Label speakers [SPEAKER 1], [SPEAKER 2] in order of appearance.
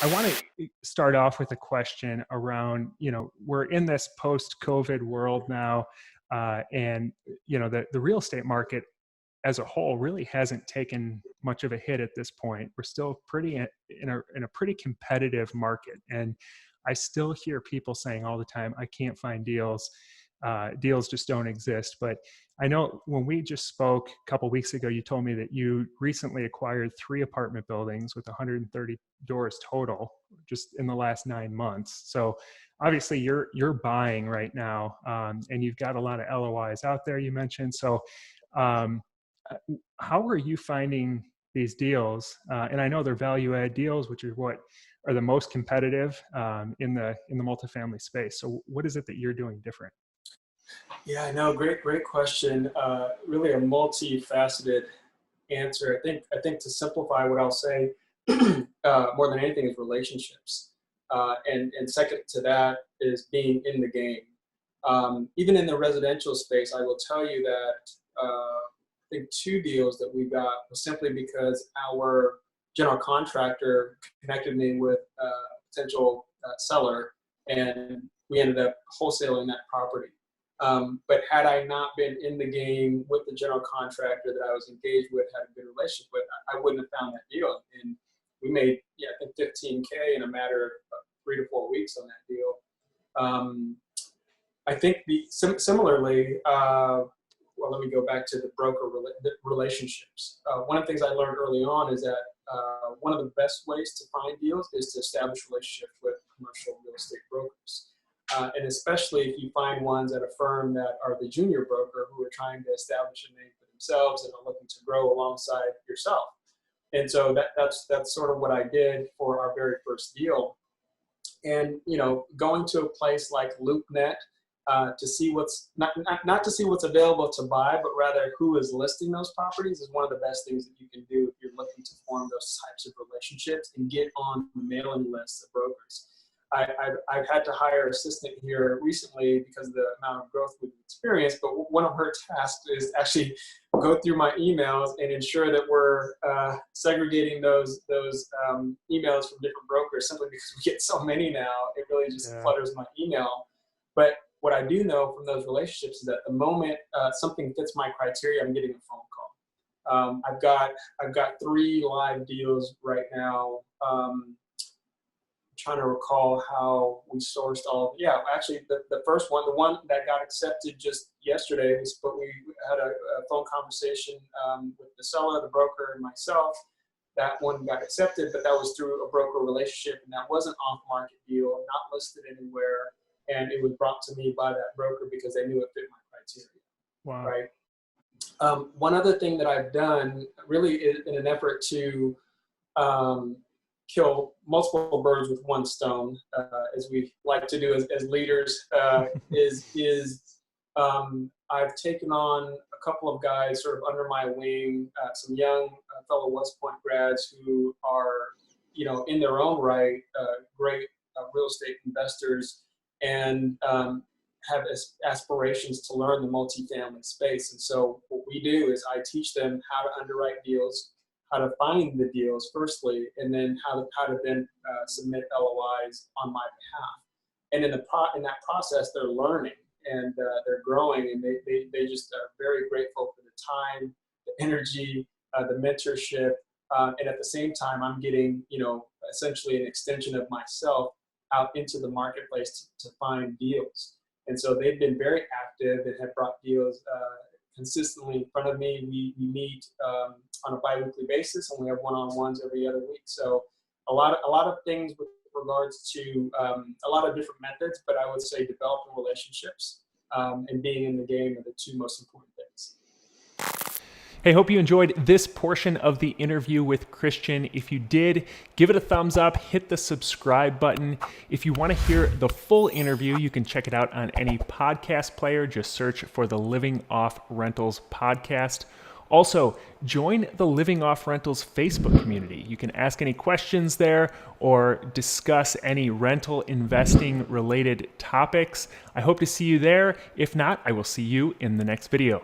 [SPEAKER 1] I want to start off with a question around, we're in this post-COVID world now, and the real estate market as a whole really hasn't taken much of a hit at this point. We're still pretty in a pretty competitive market, and I still hear people saying all the time, "I can't find deals. Deals just don't exist." But I know when we just spoke a couple of weeks ago, you told me that you recently acquired 3 apartment buildings with 130 doors total just in the last 9 months. So obviously you're buying right now, and you've got a lot of LOIs out there, you mentioned. So um, how are you finding these deals? And I know they're value add deals, which is what are the most competitive in the multifamily space. So what is it that you're doing different?
[SPEAKER 2] Yeah, no, great question. Really a multifaceted answer. I think to simplify what I'll say, more than anything is relationships. And second to that is being in the game. Even in the residential space, I will tell you that I think 2 deals that we got was simply because our general contractor connected me with a potential seller, and we ended up wholesaling that property. But had I not been in the game with the general contractor that I was engaged with, had a good relationship with, I wouldn't have found that deal. And we made, I think 15K in a matter of 3 to 4 weeks on that deal. I think similarly, well, let me go back to the broker relationships. One of the things I learned early on is that one of the best ways to find deals is to establish relationships with commercial real estate brokers. And especially if you find ones at a firm that are the junior broker who are trying to establish a name for themselves and are looking to grow alongside yourself. And so that's sort of what I did for our very first deal. And going to a place like LoopNet to see what's not to see what's available to buy, but rather who is listing those properties is one of the best things that you can do if you're looking to form those types of relationships and get on the mailing list of brokers. I've had to hire an assistant here recently because of the amount of growth we've experienced, but one of her tasks is actually go through my emails and ensure that we're segregating those emails from different brokers, simply because we get so many now. It really just clutters my email. But what I do know from those relationships is that the moment something fits my criteria, I'm getting a phone call. I've got 3 live deals right now. Trying to recall how we sourced all. Actually, the first one, the one that got accepted just yesterday, but we had a phone conversation with the seller, the broker, and myself. That one got accepted, but that was through a broker relationship, and that was an off-market deal, not listed anywhere, and it was brought to me by that broker because they knew it fit my criteria.
[SPEAKER 1] Wow.
[SPEAKER 2] Right. One other thing that I've done, really, in an effort to kill multiple birds with one stone, as we like to do as leaders, is I've taken on a couple of guys sort of under my wing, some young fellow West Point grads who are, in their own right, great real estate investors and have aspirations to learn the multifamily space. And so what we do is I teach them how to underwrite deals, how to find the deals firstly, and then how to then submit LOIs on my behalf. And in that process, they're learning and they're growing, and they just are very grateful for the time, the energy, the mentorship, and at the same time, I'm getting essentially an extension of myself out into the marketplace to find deals. And so they've been very active and have brought deals consistently in front of me. We meet on a bi-weekly basis, and we have one-on-ones every other week. So a lot of things with regards to a lot of different methods, but I would say developing relationships and being in the game are the 2 most important things.
[SPEAKER 1] Hey, hope you enjoyed this portion of the interview with Christian. If you did, give it a thumbs up, hit the subscribe button. If you want to hear the full interview, you can check it out on any podcast player. Just search for the Living Off Rentals podcast. Also, join the Living Off Rentals Facebook community. You can ask any questions there or discuss any rental investing related topics. I hope to see you there. If not, I will see you in the next video.